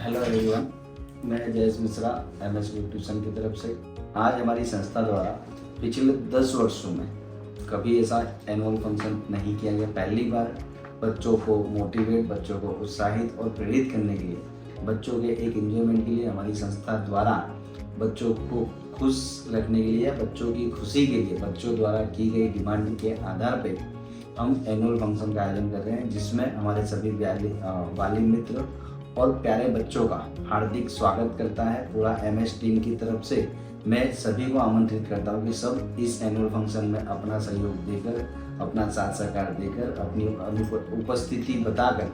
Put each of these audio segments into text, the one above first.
Hello everyone, मैं Jayesh Mishra MS group tuition की तरफ से। आज हमारी संस्था द्वारा पिछले 10 वर्षों में कभी ऐसा एनुअल फंक्शन नहीं किया गया। पहली बार बच्चों को मोटिवेट, बच्चों को उत्साहित और प्रेरित करने के लिए, बच्चों के एक एंजॉयमेंट के लिए हमारी संस्था द्वारा बच्चों को खुश रखने के लिए, बच्चों की खुशी के लिए, बच्चों द्वारा की गई डिमांड के आधार पर हम एनुअल फंक्शन का आयोजन कर रहे हैं, जिसमें हमारे सभी वाली मित्र और प्यारे बच्चों का हार्दिक स्वागत करता है पूरा MS टीम की तरफ से। मैं सभी को आमंत्रित करता हूँ कि सब इस एनुअल फंक्शन में अपना सहयोग देकर, अपना साथ सहकार देकर, अपनी उपस्थिति बताकर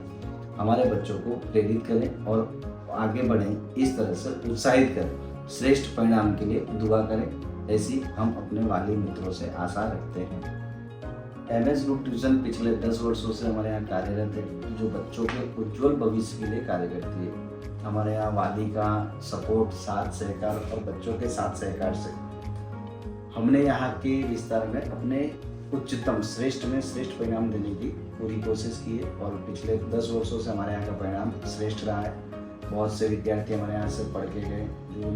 हमारे बच्चों को प्रेरित करें और आगे बढ़ें। इस तरह से उत्साहित करें, श्रेष्ठ परिणाम के लिए दुआ करें, ऐसी हम अपने वाली मित्रों से आशा रखते हैं। MS ग्रुप ट्यूशन पिछले 10 वर्षों से हमारे यहाँ कार्यरत है, जो बच्चों के उज्जवल भविष्य के लिए कार्य करती है। हमारे यहाँ वाली का सपोर्ट, साथ सहकार और बच्चों के साथ सहकार से हमने यहाँ के विस्तार में अपने उच्चतम श्रेष्ठ में श्रेष्ठ परिणाम देने की पूरी कोशिश की है और पिछले 10 वर्षों से हमारे यहाँ का परिणाम श्रेष्ठ रहा है। बहुत से विद्यार्थी हमारे यहाँ से पढ़ के गए। जो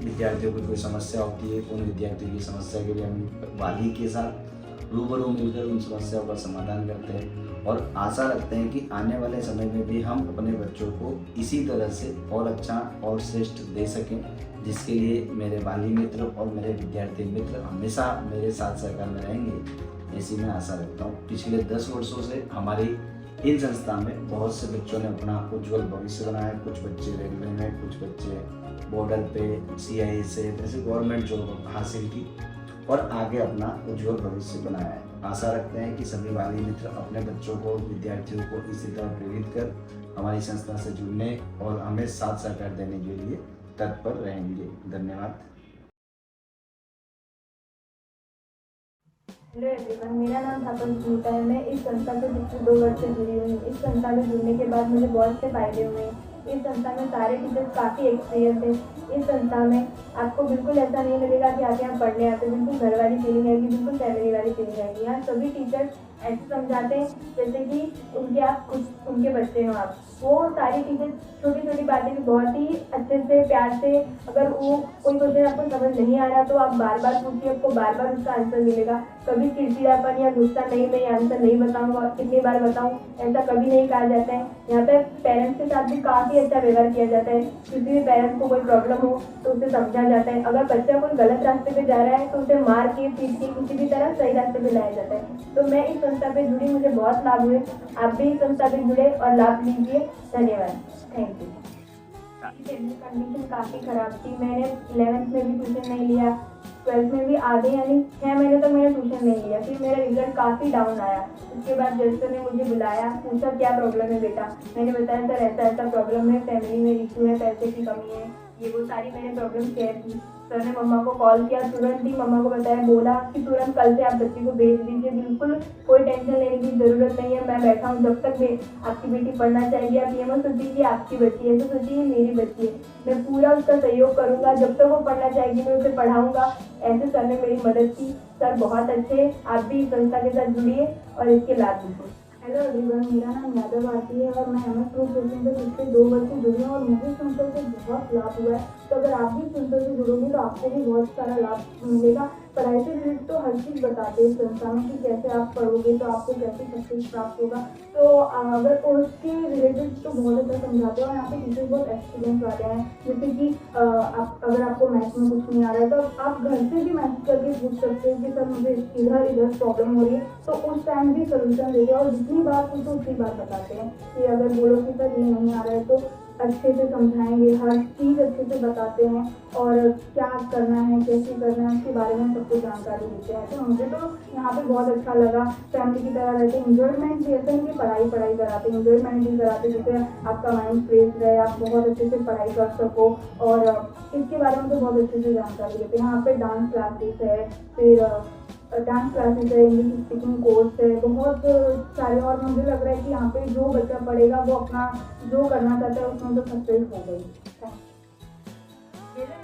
विद्यार्थियों को कोई समस्या होती है, उन विद्यार्थियों की समस्या के लिए हम वाली के साथ रूबरू मिलकर उन समस्याओं का समाधान करते हैं और आशा रखते हैं कि आने वाले समय में भी हम अपने बच्चों को इसी तरह से और अच्छा और श्रेष्ठ दे सकें, जिसके लिए मेरे वाली मित्र और मेरे विद्यार्थी मित्र हमेशा मेरे साथ सहकार में रहेंगे, ऐसी मैं आशा रखता हूँ। पिछले 10 वर्षों से हमारी इन संस्था में बहुत से बच्चों ने अपना उज्जवल भविष्य बनाया। कुछ बच्चे रेलवे में, कुछ बच्चे बॉर्डर पे CI से ऐसे गवर्नमेंट जॉब हासिल की और आगे अपना उज्जवल भविष्य बनाया है। आशा रखते हैं कि सभी वाली मित्र अपने बच्चों को, विद्यार्थियों को इसी तरह प्रेरित कर हमारी संस्था से जुड़ने और हमें साथ सहकार देने के लिए तत्पर रहेंगे। धन्यवाद। हेलो एवरीवन, मेरा नाम थापर स्मिता है। मैं इस संस्था से पिछले 2 वर्ष से जुड़ी हुई हूँ। इस संस्था में जुड़ने के बाद मुझे बहुत से फायदे हुए हैं। इस संस्था में सारे टीचर्स काफ़ी एक्सपीरियंस है। इस संस्था में आपको बिल्कुल ऐसा नहीं लगेगा कि आप यहाँ पढ़ने आते हैं। बिल्कुल घर वाली फीलिंग आएगी, बिल्कुल फैमिली वाली फीलिंग आएगी। यहाँ सभी टीचर्स ऐसे समझाते हैं जैसे कि आप खुद उनके बच्चे हो। आप वो सारी टीचर छोटी छोटी बातें भी बहुत ही अच्छे से, प्यार से, अगर वो कोई क्वेश्चन आपको समझ नहीं आ रहा तो आप बार बार पूछिए, आपको बार बार उसका आंसर मिलेगा। कभी चिड़चिड़ापन या गुस्सा नहीं, मैं ये आंसर नहीं बताऊंगा, कितनी बार बताऊं, ऐसा कभी नहीं कहा जाता है। यहाँ पे पेरेंट्स के साथ भी काफ़ी अच्छा व्यवहार किया जाता है। किसी भी पेरेंट्स को कोई प्रॉब्लम हो तो उसे समझा जाता है। अगर बच्चा कोई गलत रास्ते पे जा रहा है तो उसे मार के, पीट के, किसी भी तरह सही रास्ते पे लाया जाता है। तो मैं इस संस्था पे जुड़ी, मुझे बहुत लाभ हुए। आप भी इस संस्था पे जुड़े और लाभ लीजिए। धन्यवाद। Thank you. कंडीशन काफ़ी ख़राब थी। मैंने 11th में भी ट्यूशन नहीं लिया, 12th में भी आधे यानी 6 महीने तक मैंने ट्यूशन नहीं लिया। फिर मेरा रिजल्ट काफ़ी डाउन आया। उसके बाद जज सर ने मुझे बुलाया, पूछा क्या प्रॉब्लम है बेटा। मैंने बताया सर ऐसा ऐसा प्रॉब्लम है, फैमिली में इशू है, पैसे की कमी है, ये वो सारी मैंने प्रॉब्लम शेयर की। सर ने मम्मा को कॉल किया, तुरंत ही मम्मा को बताया, बोला कि तुरंत कल से आप बच्ची को भेज दीजिए, बिल्कुल कोई टेंशन लेने की ज़रूरत नहीं है, मैं बैठा हूँ। जब तक आपकी बेटी पढ़ना चाहेगी, आप ये मत सोचिए कि आपकी बच्ची है, तो सोचिए मेरी बच्ची है। मैं पूरा उसका सहयोग करूँगा, जब तक वो पढ़ना चाहेगी मैं उसे पढ़ाऊँगा। ऐसे सर ने मेरी मदद की। सर बहुत अच्छे। आप भी इस संस्था के साथ जुड़िए और इसके लाभ लीजिए। हेलो एवरीवन, मेरा नाम यादव आरती है और मैं MS ग्रुप ट्यूशन से पिछले 2 वर्ष से जुड़ी हूँ और मुझे संस्था से बहुत लाभ हुआ है। तो अगर आप भी संस्था से जुड़ोगे तो आपको भी बहुत सारा लाभ मिलेगा। पढ़ाई से रिलेटेड तो हर चीज़ बताते हैं संस्था में कि कैसे आप पढ़ोगे तो आपको कैसे सक्सेस प्राप्त होगा। तो अगर उसके रिलेटेड तो बहुत अच्छा समझाते हैं और यहाँ पे टीचर्स बहुत एक्सपीरियंस वाले हैं। जैसे कि अगर आपको मैथ्स में कुछ नहीं आ रहा है तो आप घर से भी मैसेज करके पूछ सकते हो कि सर मुझे इधर प्रॉब्लम हो रही है, तो उस टाइम भी सोल्यूशन देते हैं और जितनी बार पूछो उतनी बार बताते हैं। कि अगर बोलो कि सर ये नहीं आ रहा है तो अच्छे से समझाएंगे, हर चीज़ अच्छे से बताते हैं और क्या करना है, कैसे करना है, उसके बारे में सबको जानकारी देते हैं। तो मुझे तो यहाँ पे बहुत अच्छा लगा। फैमिली की तरह रहते, इंजॉयमेंट भी ऐसा नहीं पढ़ाई कराते, इंजॉयमेंट भी कराते, जिससे आपका माइंड फ्रेश रहे, आप बहुत अच्छे से पढ़ाई कर सको। और इसके बारे में तो बहुत अच्छे से जानकारी देते हैं। यहाँ पे डांस क्लासेस है, फिर डांस क्लासेस है, इंग्लिश स्पीकिंग कोर्स है, बहुत सारे। और मुझे लग रहा है कि यहाँ पे जो बच्चा पढ़ेगा वो अपना जो करना चाहता है उसमें तो सक्सेस हो गई। मेरा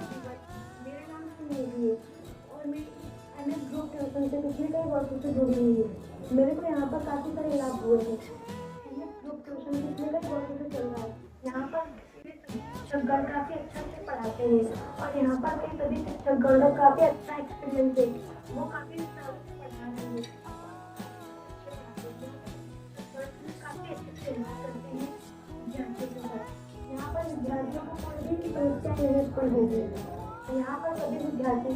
नाम सुनील है और मैं MS ग्रुप ट्यूशन से पिछले कई वर्षों से जुड़ी हुई हूँ। मेरे को यहाँ पर काफ़ी सारे लाभ हुए हैं। MS ग्रुप ट्यूशन पिछले कई वर्षों से चल रहा है। यहाँ पर शिक्षकगण काफ़ी अच्छा से पढ़ाते हैं और यहाँ पर के सभी शिक्षकगण का काफ़ी अच्छा एक्सपीरियंस है, वो काफ़ी सालों से पढ़ा रहे हैं। काफ़ी अच्छे से बात करते हैं विद्यार्थियों के साथ। यहाँ पर विद्यार्थियों को कोई भी समस्या नहीं उत्पन्न होगी। यहाँ पर सभी विद्यार्थी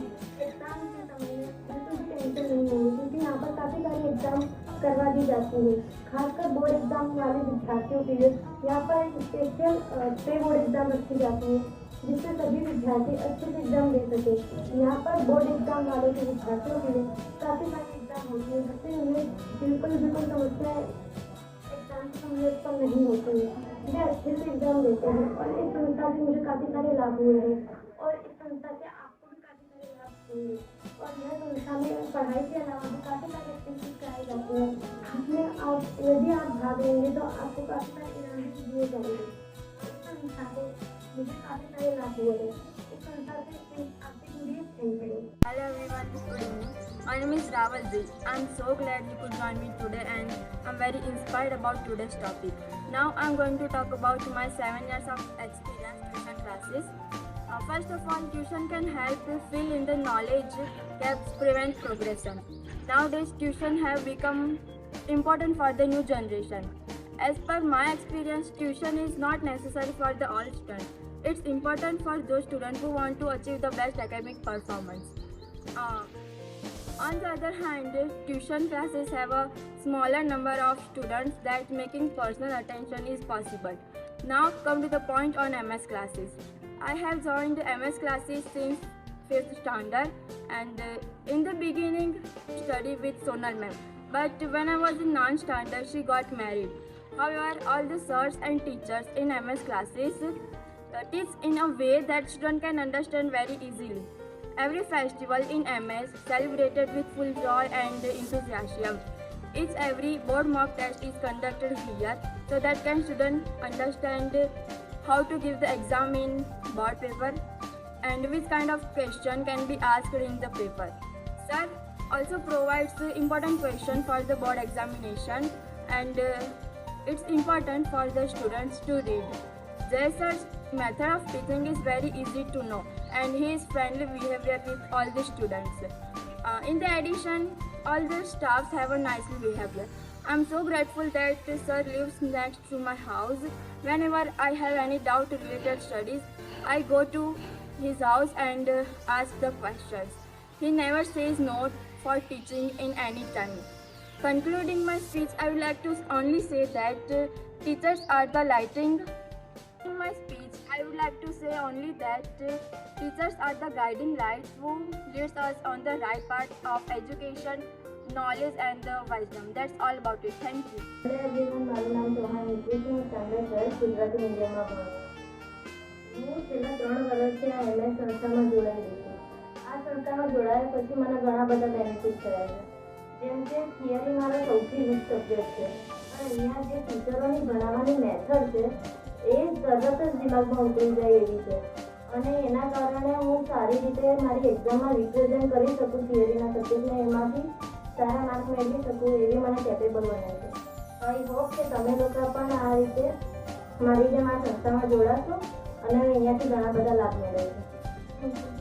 एग्जाम के समय में बिल्कुल भी टेंशन नहीं होगी, क्योंकि यहाँ पर काफ़ी सारे एग्जाम करवा दी जाती है। खासकर बोर्ड एग्जाम वाले विद्यार्थियों के लिए यहाँ पर एक स्पेशल प्री बोर्ड एग्जाम रखी जाती है, जिससे सभी विद्यार्थी अच्छे से एग्जाम दे सके। यहाँ पर बोर्ड एग्जाम वालों के विद्यार्थियों के लिए काफ़ी सारे एग्जाम होती है, जिससे उन्हें बिल्कुल भी कोई समस्या एग्जाम के समय उत्पन्न नहीं होती है। वे अच्छे से एग्जाम देते हैं और इस संस्था से मुझे काफ़ी सारे लाभ हुए हैं और इस संस्था से आपको भी काफ़ी सारे लाभ हुए। और यह संस्था में पढ़ाई के अलावा भी काफ़ी सारे एक्टिविटीज कराए जाते हैं, जिसमें आप यदि आप भाग लेंगे तो आपको काफ़ी सारे इनाम भी दिए जाएंगे। इस संस्था से मुझे काफ़ी सारे लाभ हुए हैं। इस संस्था से आपसे जुड़िए। Thank you. Hello everyone, good evening. My name is Ravalji. I'm so glad you could join me today and I'm very inspired about today's topic. Now I'm going to talk about my 7 years of experience tuition classes. First of all, tuition can help fill in the knowledge gaps, prevent progression. Nowadays, tuition have become important for the new generation. As per my experience, tuition is not necessary for the all students. It's important for those students who want to achieve the best academic performance. On the other hand, tuition classes have a smaller number of students that making personal attention is possible. Now come to the point on MS classes. I have joined MS classes since 5th standard and in the beginning studied with Sonal ma'am. But when I was in 9th standard, she got married. However, all the sirs and teachers in MS classes teach in a way that students can understand very easily. Every festival in MS celebrated with full joy and enthusiasm. Each every board mock test is conducted here so that can students understand how to give the exam in board paper and which kind of question can be asked in the paper. Sir also provides important question for the board examination and it's important for the students to read. Jay sir's method of teaching is very easy to know and he is friendly behavior with all the students. In the addition, all the staffs have a nice behavior. I'm so grateful that sir lives next to my house. Whenever I have any doubt related studies, I go to his house and ask the questions. He never says no for teaching in any time. Concluding my speech, I would like to only say that teachers are the lighting. In my speech, I would like to say only that teachers are the guiding lights who leads us on the right path of education, knowledge and wisdom. That's all about it. Thank you. Hello everyone, મારું નામ ચૌહાણ હિતેશ છે. હું standard 12 Gujarati મીડિયમમાં ભણું છું. હું છેલ્લા 3 વર્ષથી આ MS સંસ્થામાં જોડાયેલી છું. આ સંસ્થામાં જોડાયા પછી મને ઘણા બધા બેનિફિટ થયા છે. જેમ કે થિયરી મારો સૌથી વીક સબ્જેક્ટ છે અને અહીંયા જે ટીચરોની ભણાવવાની મેથડ છે એ તરત જ દિમાગમાં ઉતરી જાય એવી છે અને એના કારણે હું સારી રીતે મારી એક્ઝામમાં રિપ્રેઝેન્ટ કરી શકું થિયરીના સબ્જેક્ટને, એમાંથી સારા માર્ક મેળવી શકું એવી મને કેપેબલ બને છે. આઈ હોપ કે તમે લોકો પણ આ રીતે મારી જેમ આ સંસ્થામાં જોડાશો અને અહીંયાથી ઘણા બધા લાભ મેળવશો. Thank you.